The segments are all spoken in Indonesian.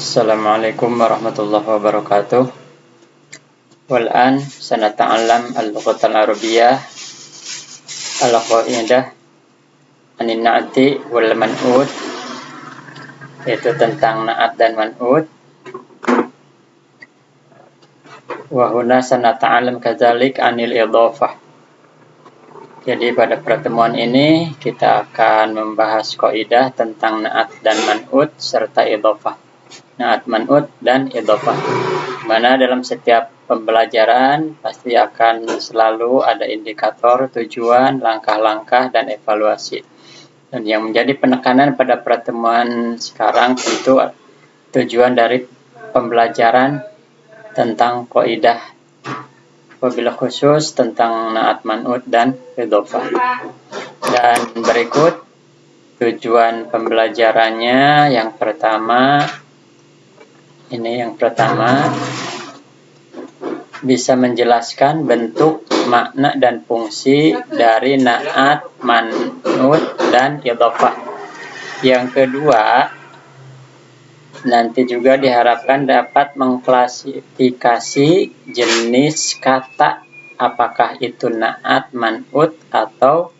Assalamualaikum warahmatullahi wabarakatuh. Wal'an sanata'allam al-lughata al-arabiyyah al-qaidah anin na'ti wal man'ut, yaitu tentang na'at dan man'ut. Wa huna sanata'allam kadzalik anil idhafah. Jadi pada pertemuan ini kita akan membahas kaidah tentang na'at dan man'ut serta idhafah. Na'at, man'ut, dan idhafah. Mana dalam setiap pembelajaran pasti akan selalu ada indikator, tujuan, langkah-langkah, dan evaluasi. Dan yang menjadi penekanan pada pertemuan sekarang tentu tujuan dari pembelajaran tentang kaidah, wabil khusus tentang na'at, man'ut, dan idhafah. Dan berikut tujuan pembelajarannya. Yang pertama, bisa menjelaskan bentuk, makna, dan fungsi dari na'at, man'ut, dan idhafah. Yang kedua, nanti juga diharapkan dapat mengklasifikasi jenis kata, apakah itu na'at, man'ut, atau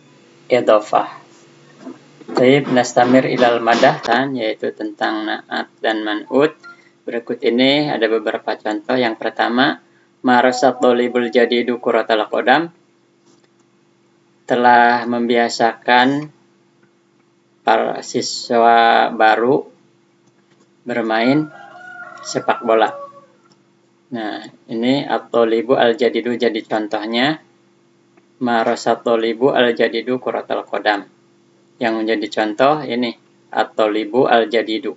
idhafah. Baik, nastamir ilal madah, yaitu tentang na'at dan man'ut. Berikut ini ada beberapa contoh. Yang pertama, marasat thalibul jadidu kuratal qadam, telah membiasakan para siswa baru bermain sepak bola. Nah, ini at-thalibu al-jadidu jadi contohnya. Marasat thalibu al-jadidu kuratal qadam. Yang menjadi contoh ini at-thalibu al-jadidu.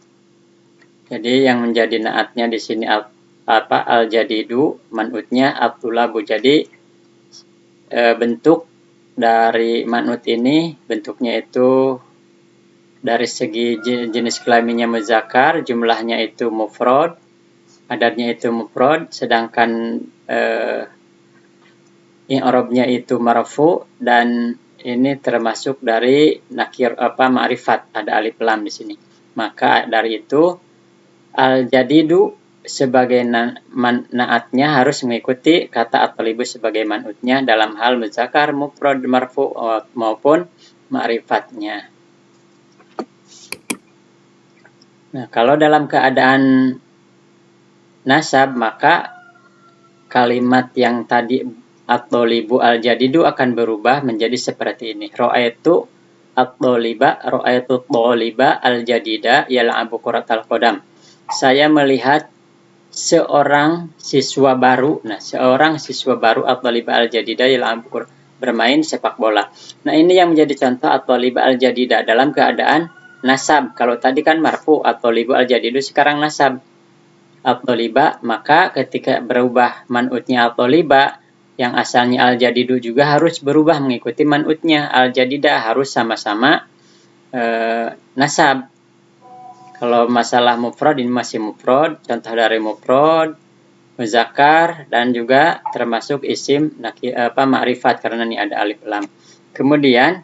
Jadi yang menjadi naatnya di sini al-jadidu, man'utnya at-thulabu. Jadi bentuk dari man'ut ini bentuknya itu dari segi jenis kelaminnya muzakkar, jumlahnya itu mufrad, adatnya itu mufrad, sedangkan i'rabnya itu marfu, dan ini termasuk dari nakir ma'rifat, ada alif lam di sini. Maka dari itu al-jadidu sebagai na'atnya harus mengikuti kata at-thalibu sebagai man'utnya dalam hal muzakkar, mufrad, marfu maupun ma'rifatnya. Nah, kalau dalam keadaan nasab, maka kalimat yang tadi at-thalibu al-jadidu akan berubah menjadi seperti ini. Ra'aitu at-thaliba, ra'aitu thaliba al-jadida yal'abu kuratal qadam. Saya melihat seorang siswa baru. Nah, seorang siswa baru at-thaliba al-jadida yal'abu bermain sepak bola. Nah, ini yang menjadi contoh at-thaliba al-jadida dalam keadaan nasab. Kalau tadi kan marfu, at-thalibu al-jadidu, sekarang nasab at-thaliba, maka ketika berubah man'utnya at-thaliba, yang asalnya al-jadidu juga harus berubah mengikuti man'utnya al-jadida, harus sama-sama nasab. Kalau masalah mufrad, ini masih mufrad, contoh dari mufrad, muzakkar, dan juga termasuk isim ma'rifat karena ini ada alif lam. Kemudian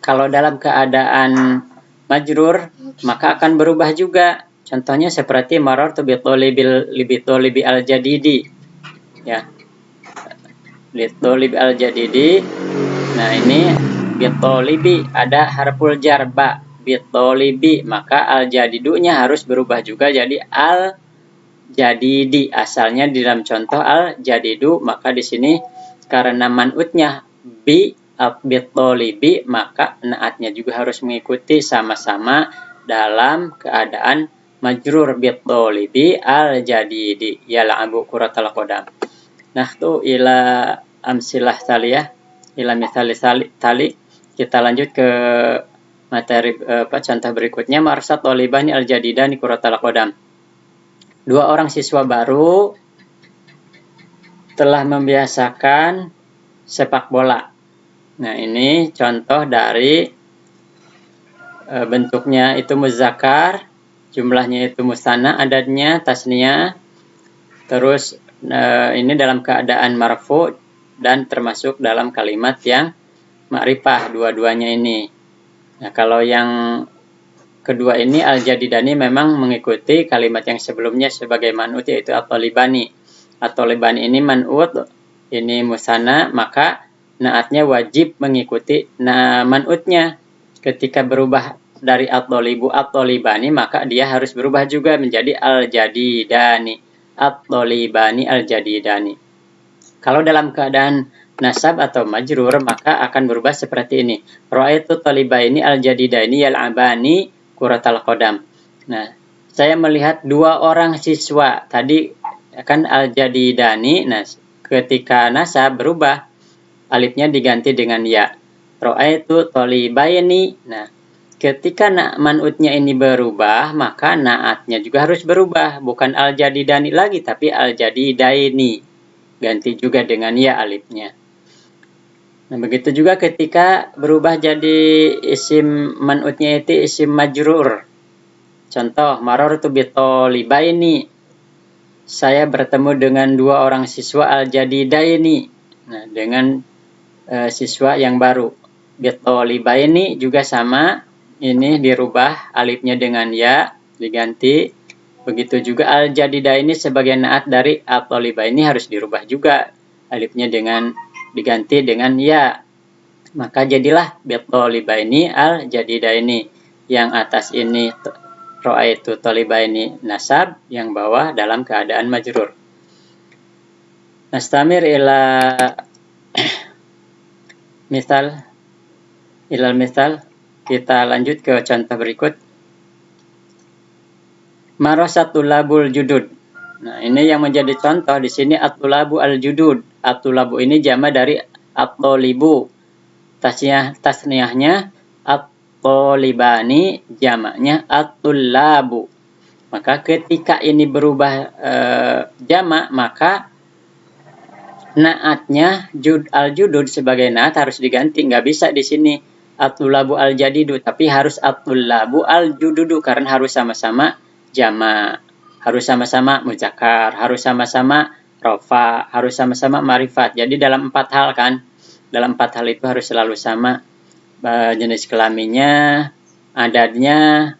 kalau dalam keadaan majrur, maka akan berubah juga. Contohnya seperti marartu bi thalibi al-jadidi. Ya. Bi thalibi al-jadidi. Nah, ini bi thalibi ada harful jar ba. Bitolibi, maka al-jadidunya harus berubah juga jadi al-jadidi. Asalnya di dalam contoh al-jadidu, maka di sini karena man'utnya bitolibi, maka naatnya juga harus mengikuti sama-sama dalam keadaan majrur bitolibi al-jadidi yal'abu kuratal qadam. Nah, tuh ila amsilah taliyah, ila misali tali. Kita lanjut ke materi contoh berikutnya. Marasat thalibani al-jadidani kuratal qadam. Dua orang siswa baru telah membiasakan sepak bola. Nah, ini contoh dari bentuknya itu muzakkar, jumlahnya itu musanna, adatnya tasniyah. Terus ini dalam keadaan marfu dan termasuk dalam kalimat yang ma'rifah, dua-duanya ini. Nah, kalau yang kedua ini al-jadidani memang mengikuti kalimat yang sebelumnya sebagai man'ut, yaitu at-talibani. At-talibani ini man'ut, ini musanna, maka naatnya wajib mengikuti man'utnya. Ketika berubah dari at-talibu at-talibani, maka dia harus berubah juga menjadi al-jadidani. At-talibani al-jadidani. Kalau dalam keadaan nasab atau majrur, maka akan berubah seperti ini. Ra'aitu talibaini al-jadidaini yal'abani kuratal qadam. Nah, saya melihat dua orang siswa. Tadi kan al-jadidani. Nah, ketika nasab berubah, alifnya diganti dengan ya. Ra'aitu talibaini. Nah, ketika man'utnya ini berubah, maka naatnya juga harus berubah. Bukan al-jadidani lagi, tapi al-jadidaini. Ganti juga dengan ya alifnya. Nah, begitu juga ketika berubah jadi isim man'utnya itu isim majrur. Contoh, marartu bitolibaini. Saya bertemu dengan dua orang siswa al-jadidaini. Nah, dengan siswa yang baru. Bitolibaini juga sama. Ini dirubah alifnya dengan ya, diganti. Begitu juga al-jadidaini sebagai naat dari at-talibaini harus dirubah juga. Alifnya diganti dengan ya. Maka jadilah bitolibaini al-jadidaini. Yang atas ini ra'aitu talibaini nasab, yang bawah dalam keadaan majrur. Nastamir ila misal. Kita lanjut ke contoh berikut. Marasatulabul judud. Nah, ini yang menjadi contoh di sini at-tulabu al-judud. At-tulabu ini jama dari at-tolibu. Tasniyahnya at-tolibani, jamaknya at-tulabu. Maka ketika ini berubah jamak, maka naatnya al-judud sebagai naat harus diganti. Nggak bisa di sini at-tulabu al-jadidu, tapi harus at-tulabu al-jududu karena harus sama-sama jama, harus sama-sama muzakkar, harus sama-sama rofa, harus sama-sama marifat. Jadi dalam 4 hal kan, dalam 4 hal itu harus selalu sama, jenis kelaminnya, adadnya,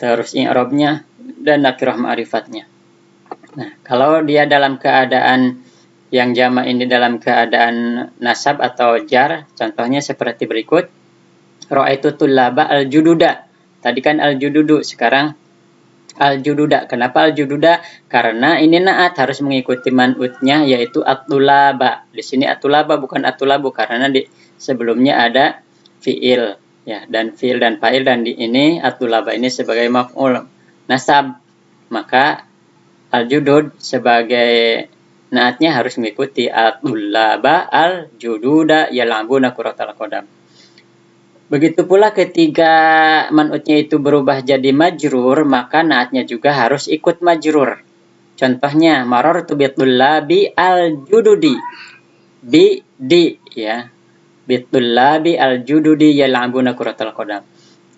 terus i'rabnya, dan nakirah ma'rifatnya. Nah, kalau dia dalam keadaan yang jama ini dalam keadaan nasab atau jar, contohnya seperti berikut. Ra'aitu tullaba al-jududa. Tadi kan al-jududu, sekarang al-jududa. Kenapa al-jududa? Karena ini naat harus mengikuti man'utnya, yaitu at-tulaba. Di sini at-tulaba bukan at-tulabu karena di sebelumnya ada fiil, ya, dan fiil dan fa'il, dan di ini at-tulaba ini sebagai maf'ul nasab. Maka al-judud sebagai naatnya harus mengikuti at-tulaba al-jududa yal'abuna kuratal qadam. Begitu pula ketika man'utnya itu berubah jadi majrur, maka naatnya juga harus ikut majrur. Contohnya, marartu bitullabi al-jududi. Di, ya. Bitullabi al-jududi yal'abuna kuratal qadam.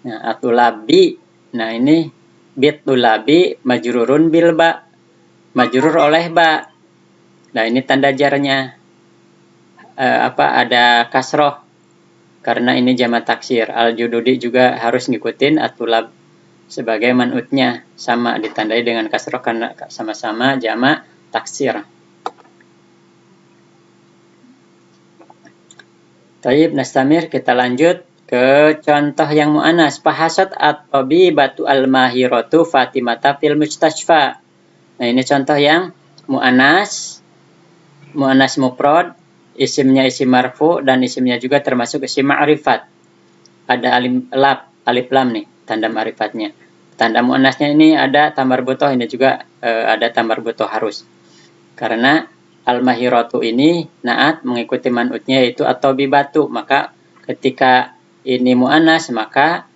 Nah, atulabi. Nah, ini bitullabi majrurun bil ba. Majrur oleh ba. Nah, ini tanda jarnya. Ada kasroh. Karena ini jamak taksir. Al-jududi juga harus ngikutin at-tulab sebagai man'utnya. Sama ditandai dengan kasroh karena sama-sama jamak taksir. Taib, nastamir, kita lanjut ke contoh yang mu'anas. Fahasat at-tabibatu al-mahiratu Fatimata fil mustashfa. Nah, ini contoh yang mu'anas. Mu'anas mufrad. Isimnya isim marfu dan isimnya juga termasuk isim ma'rifat. Ada alif lam nih, tanda ma'rifatnya. Tanda muannasnya ini ada tamar butoh, ini juga ada tamar butoh harus. Karena al-mahiratu ini naat mengikuti man'utnya yaitu at-tabibatu. Maka ketika ini muannas, maka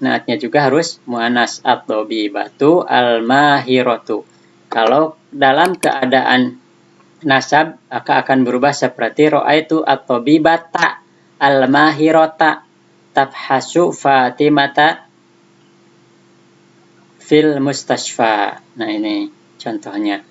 naatnya juga harus muannas, at-tabibatu al-mahiratu. Kalau dalam keadaan nasab akan berubah seperti ra'aitu at-tabibata al-mahirata tabhasu Fatimata fil mustashfa. Nah, ini contohnya.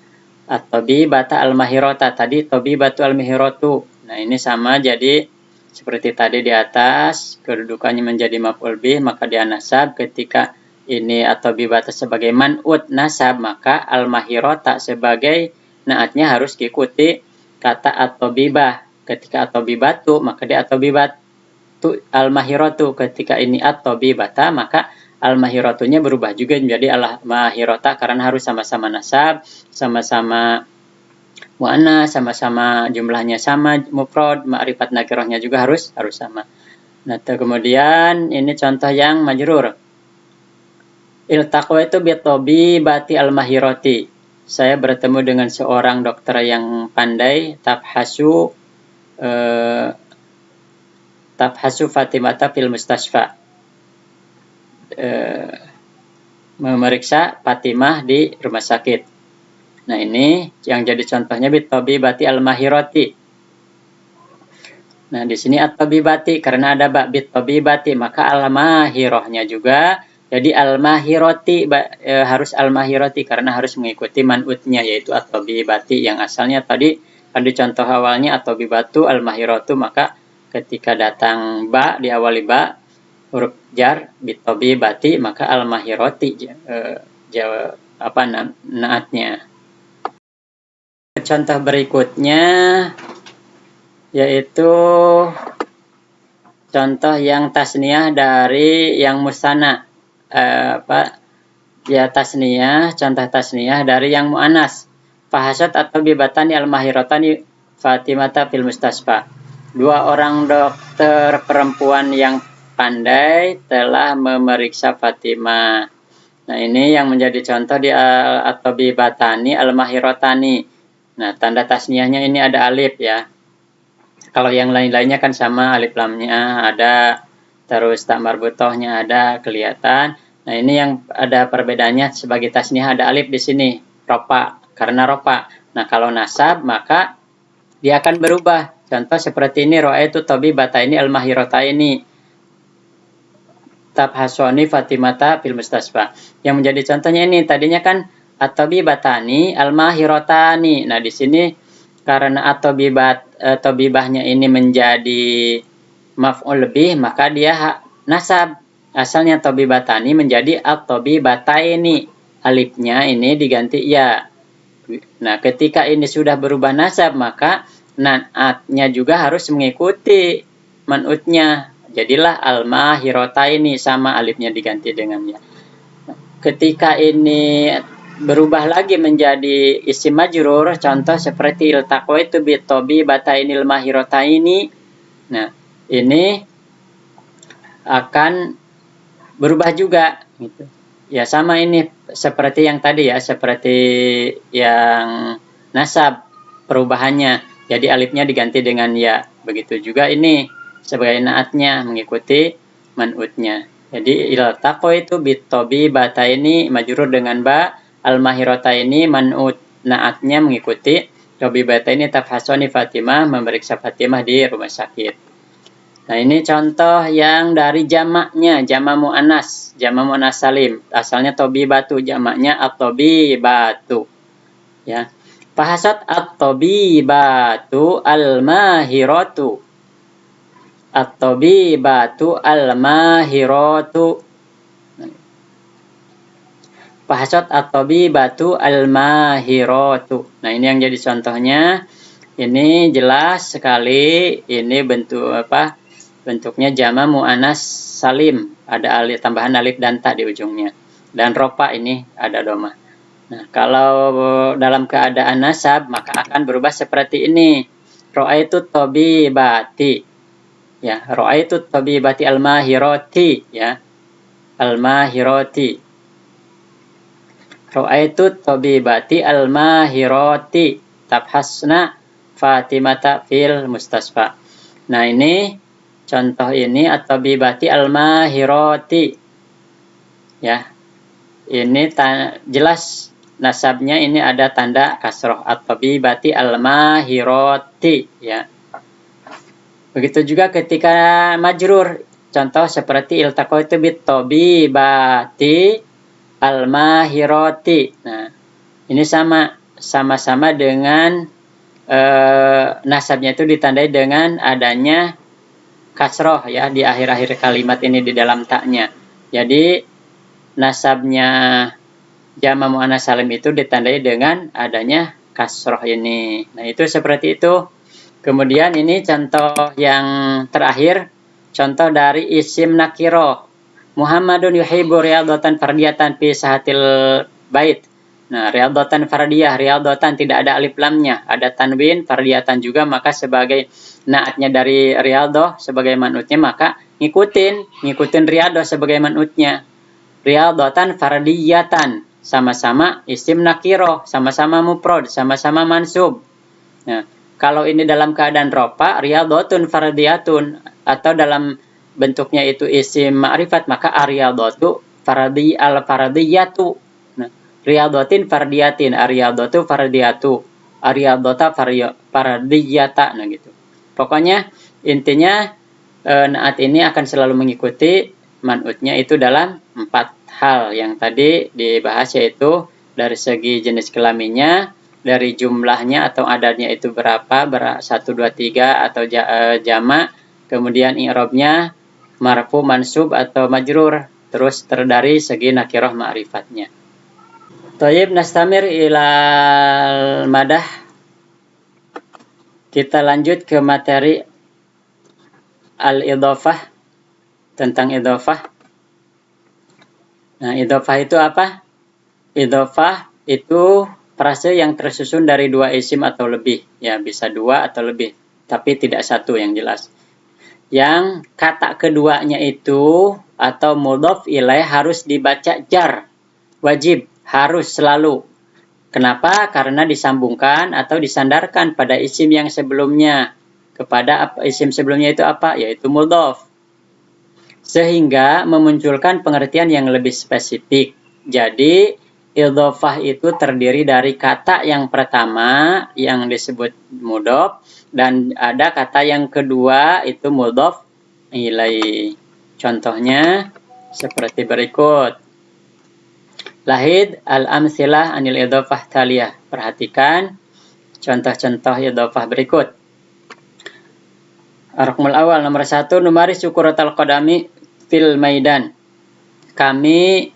At-tabibata al-mahirata, tadi tabibatu al-mahiratu. Nah, ini sama, jadi seperti tadi di atas, kedudukannya menjadi maf'ul bih, maka dia nasab ketika ini at-tabibata sebagai man'ut nasab, maka al-mahirata sebagai naatnya harus diikuti kata at-tabibah. Ketika at-tabibatu, maka dia at-tabibatu al-mahiratu. Ketika ini at-tabibata, maka al-mahiratunya berubah juga menjadi al-mahirata karena harus sama-sama nasab, sama-sama mu'annas, sama-sama jumlahnya sama, mufrad, ma'rifat nakirahnya juga harus sama. Nah, kemudian ini contoh yang majrur. Iltaqaitu bi-tabibati al-mahirati. Saya bertemu dengan seorang dokter yang pandai, tabhasu Fatimata fil mustasfa. Memeriksa Fatimah di rumah sakit. Nah, ini yang jadi contohnya bi-tabibati al-mahirati. Nah, di sini at-tabibati karena ada ba bit-tabibati, maka al-mahirahnya juga jadi al-mahirati, harus al-mahirati karena harus mengikuti man'utnya yaitu at-tabibati yang asalnya tadi contoh awalnya at-tabibatu al-mahiratu, maka ketika datang ba diawali ba huruf jar bit-tabibati maka al-mahirati naatnya. Contoh berikutnya yaitu contoh yang tasniyah dari yang musanna. Tasniyah, contoh tasniyah dari yang mu'anas. Fahasat at-tabibatani al-mahiratani Fatimata fil mustasfa. Dua orang dokter perempuan yang pandai telah memeriksa Fatimah. Nah, ini yang menjadi contoh di at-tabibatani al-mahiratani. Nah, tanda tasniyahnya ini ada alif ya. Kalau yang lain-lainnya kan sama, alif lamnya ada, terus tak marbutohnya ada kelihatan. Nah, ini yang ada perbedaannya sebagai tasniyah ada alif di sini, ropa, karena ropa. Nah, kalau nasab maka dia akan berubah. Contoh seperti ini, ra'aitu tabibataini al-mahirataini tabhasuni Fatimata fil mustasfa. Yang menjadi contohnya ini tadinya kan at-tabibatani al-mahiratani. Nah, di sini karena at-tabibahnya ini menjadi maf'ul lebih, maka dia nasab. Asalnya tabibatani menjadi at-tabibataini. Alifnya ini diganti ya. Nah, ketika ini sudah berubah nasab, maka naatnya juga harus mengikuti man'utnya. Jadilah al-mahirataini sama alifnya diganti dengan ya. Ketika ini berubah lagi menjadi isim majrur, contoh seperti iltaqaitu bit-tabibataini al-mahirataini. Nah, ini akan berubah juga gitu. Ya sama ini seperti yang tadi ya, seperti yang nasab perubahannya. Jadi alifnya diganti dengan ya. Begitu juga ini sebagai naatnya mengikuti man'utnya. Jadi iltaqaitu bit-tabibataini majrur dengan ba, al-mahirataini man'ut, naatnya mengikuti tabibataini tafhasuni Fatimah memeriksa Fatimah di rumah sakit. Nah, ini contoh yang dari jamaknya, jamak mu'annas salim. Asalnya tabibatu, jamaknya at-tabibatu. Ya. Fahasat at-tabibatu al-mahiratu. At-tabibatu al-mahiratu. Fahasat at-tabibatu al-mahiratu. Nah, ini yang jadi contohnya. Ini jelas sekali, ini bentuknya jamak mu'annas salim, ada alif tambahan alif dan ta di ujungnya, dan ropa ini ada doma. Nah, kalau dalam keadaan nasab maka akan berubah seperti ini. Ra'aitu tabibati, ya, ra'aitu tabibati al-mahirati, ya, al-mahirati. Ra'aitu tabibati al-mahirati tabhasna Fatimata fil mustasfa. Nah, ini contoh ini at-tabibati al-mahirati. Ya. Ini jelas nasabnya ini ada tanda kasroh at-tabibati al-mahirati, ya. Begitu juga ketika majrur. Contoh seperti iltaqaitu bit-tabibati al-mahirati. Nah, ini sama-sama dengan nasabnya itu ditandai dengan adanya kasroh ya di akhir-akhir kalimat ini di dalam taknya. Jadi nasabnya jama' muannats salim itu ditandai dengan adanya kasroh ini. Nah, itu seperti itu. Kemudian ini contoh yang terakhir, contoh dari isim nakiro. Muhammadun yuhibbu riyadatan fardiyatan fi sahatil bait. Nah, riyadatan fardiyah, riyadatan tidak ada alif lamnya, ada tanwin, fardiyatan juga, maka sebagai naatnya dari riyadah sebagai manutnya, maka ngikutin riyadah sebagai manutnya. Riyadatan fardiyatan, sama-sama isim nakiro, sama-sama mufrad, sama-sama mansub. Nah, kalau ini dalam keadaan rofa, riyadatun fardiyatun, atau dalam bentuknya itu isim ma'rifat, maka ariyadatu al-fardiyatu. Nah, riyadatin fardiyatin, ariyadatu fardiyatu, ariyadata fardiyata. Nah, gitu. Pokoknya intinya naat ini akan selalu mengikuti man'utnya itu dalam 4 hal yang tadi dibahas, yaitu dari segi jenis kelaminnya, dari jumlahnya atau adadnya itu berapa, 1, 2, 3 atau jama', kemudian i'rabnya marfu, mansub atau majrur, terus dari segi nakirah ma'rifatnya. Thayyib, nastamir ilal madah. Kita lanjut ke materi al-idhofah, tentang idhofah. Nah, idhofah itu apa? Idhofah itu frase yang tersusun dari 2 isim atau lebih. Ya, bisa 2 atau lebih, tapi tidak 1 yang jelas. Yang kata keduanya itu atau mudhof ilaih harus dibaca jar. Wajib, harus selalu. Kenapa? Karena disambungkan atau disandarkan pada isim yang sebelumnya. Kepada isim sebelumnya itu apa? Yaitu mudhof. Sehingga memunculkan pengertian yang lebih spesifik. Jadi, idhofah itu terdiri dari kata yang pertama yang disebut mudhof, dan ada kata yang kedua itu mudhof ilaih. Contohnya seperti berikut. Lahid al-amsilah anil idhofah taliyah. Perhatikan contoh-contoh idhofah berikut. Ar-raqmul awal, nomor 1, numaris syukuratal qadami fil maidan. Kami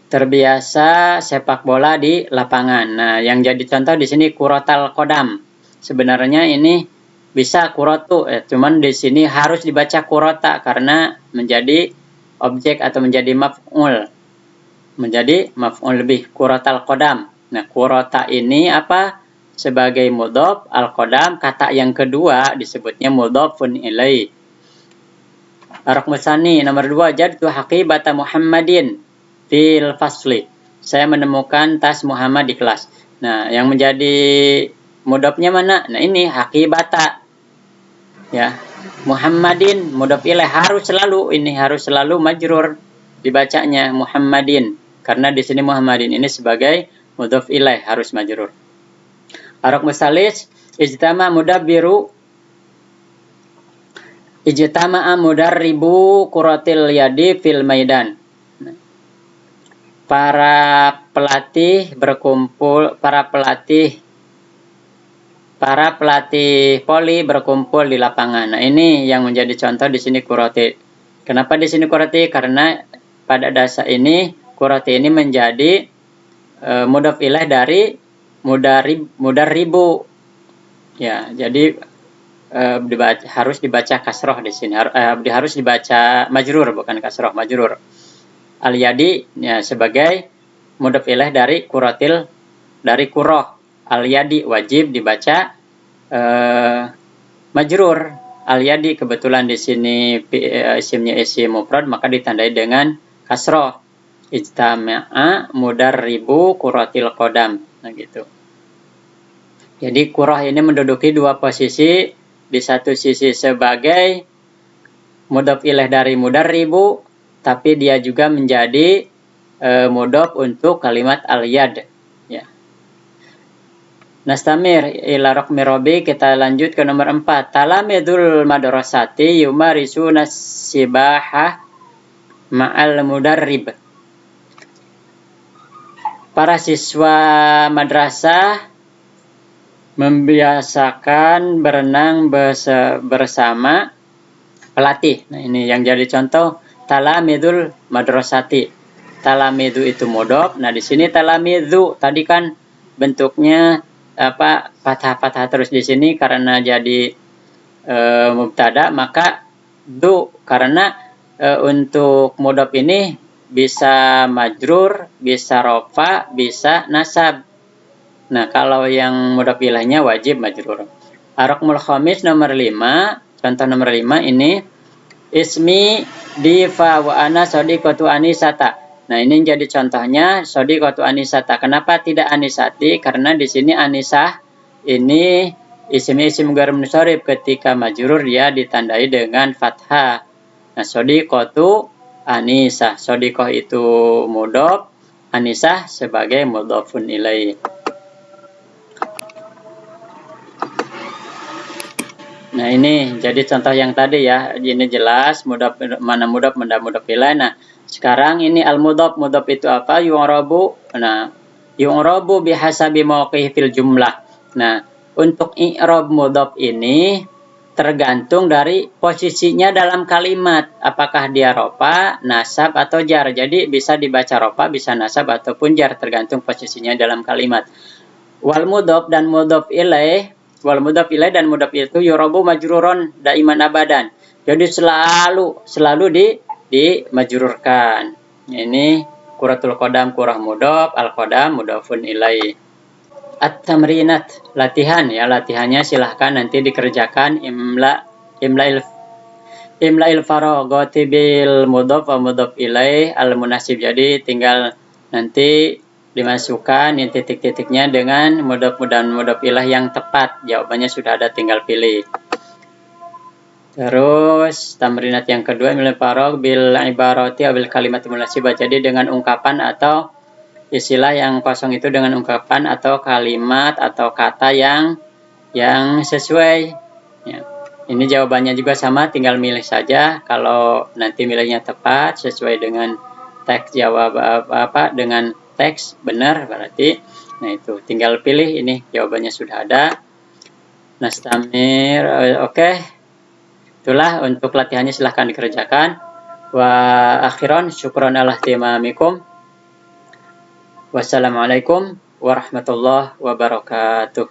terbiasa sepak bola di lapangan. Nah, yang jadi contoh di sini kuratal qadam. Sebenarnya ini bisa kuratu, cuman di sini harus dibaca kurata karena menjadi objek atau menjadi maf'ul. Menjadi maf'ul lebih, kuratal qadam. Nah, kurata ini apa? Sebagai mudhof, al-qadam kata yang kedua disebutnya mudhofun ilaih. Ar-raqmul tsani, nomor 2, jadtu haqibata Muhammadin fil fasli. Saya menemukan tas Muhammad di kelas. Nah, yang menjadi mudhofnya mana? Nah, ini haqibata. Ya. Muhammadin mudhof ilaih harus selalu majrur dibacanya Muhammadin. Karena di sini Muhammadin ini sebagai mudhof ilaih harus majrur. Ar-raqmul tsalis, ijtama'a mudarribu kuratil yadi fil maidan. Para pelatih voli berkumpul di lapangan. Nah, ini yang menjadi contoh di sini kurati. Kenapa di sini kurati? Karena pada dasar ini kurati ini menjadi mudhof ilaih dari mudarribu. Ya, jadi harus dibaca kasroh di sini. Harus dibaca majrur, bukan kasroh, majrur. Al-yadi ya, sebagai mudhof ilaih dari kuroh. Al-yadi wajib dibaca majrur. Al-yadi kebetulan di sini isimnya isim mufrad, maka ditandai dengan kasroh. Ijtama'a mudarribu kuratil qadam. Nah, gitu. Jadi kurah ini menduduki 2 posisi. Di satu sisi sebagai mudhof ilaih dari mudarribu, tapi dia juga menjadi mudhof untuk kalimat al-yad. Ya. Nastamir ila raqmi rabi, kita lanjut ke nomor 4. Talamidul madrasati yumarisuna sibahah ma'al mudarrib. Para siswa madrasah membiasakan berenang bersama pelatih. Nah, ini yang jadi contoh talamidul madrasati. Talamidu itu mudhof. Nah, di sini talamidu tadi kan bentuknya apa? Fathah-fathah terus di sini karena jadi mubtada, maka du karena untuk mudhof ini bisa majrur, bisa rofa, bisa nasab. Nah, kalau yang mudhof ilainya wajib majrur. Ar-raqmul khamis nomor 5, contoh nomor 5 ini ismi diva wa ana sadiqatu anisata. Nah, ini jadi contohnya sadiqatu anisata. Kenapa tidak anisati? Karena di sini anisah ini isim ghair munsharif, ketika majrur dia ditandai dengan fathah. Nah, sadiqatu anisah. Sadiqah itu mudhof, anisah sebagai mudhofun ilaih. Nah, ini jadi contoh yang tadi ya. Ini jelas mudhof, mana mudhof, mana mudhof ilaih. Nah, sekarang ini al-mudhof. Mudhof itu apa? Yu'rabu. Nah, yu'rabu bihasabi mawqihi fil jumlah. Nah, untuk i'rab mudhof ini tergantung dari posisinya dalam kalimat. Apakah dia rofa, nasab, atau jar. Jadi bisa dibaca rofa, bisa nasab, ataupun jar. Tergantung posisinya dalam kalimat. Wal mudhof dan mudhof ilaih. Wal mudhof ilaih dan mudhof itu yu'rabu majruron daiman abadan. Jadi selalu dimajrurkan. Ini quratul qadam qurah mudhof, al qadam mudhofun ilaih. At-tamrinat, latihan ya, latihannya silahkan nanti dikerjakan imla'il faraghati bil mudhof wa mudhof ilaih al munasib. Jadi tinggal nanti dimasukkan yang titik-titiknya dengan mudhof dan mudhof ilaih yang tepat. Jawabannya sudah ada, tinggal pilih. Terus tamrinat yang kedua imla'il faragh bil ibarati bil kalimat munasibah. Jadi dengan ungkapan atau istilah yang kosong itu dengan ungkapan atau kalimat atau kata yang sesuai ya. Ini jawabannya juga sama, tinggal milih saja. Kalau nanti milihnya tepat sesuai dengan teks jawab dengan teks benar berarti. Nah, itu tinggal pilih, ini jawabannya sudah ada. Nastamir, oke. Itulah untuk latihannya, silahkan dikerjakan. Wa akhiran syukran ala ihtimamikum. Wassalamualaikum warahmatullahi wabarakatuh.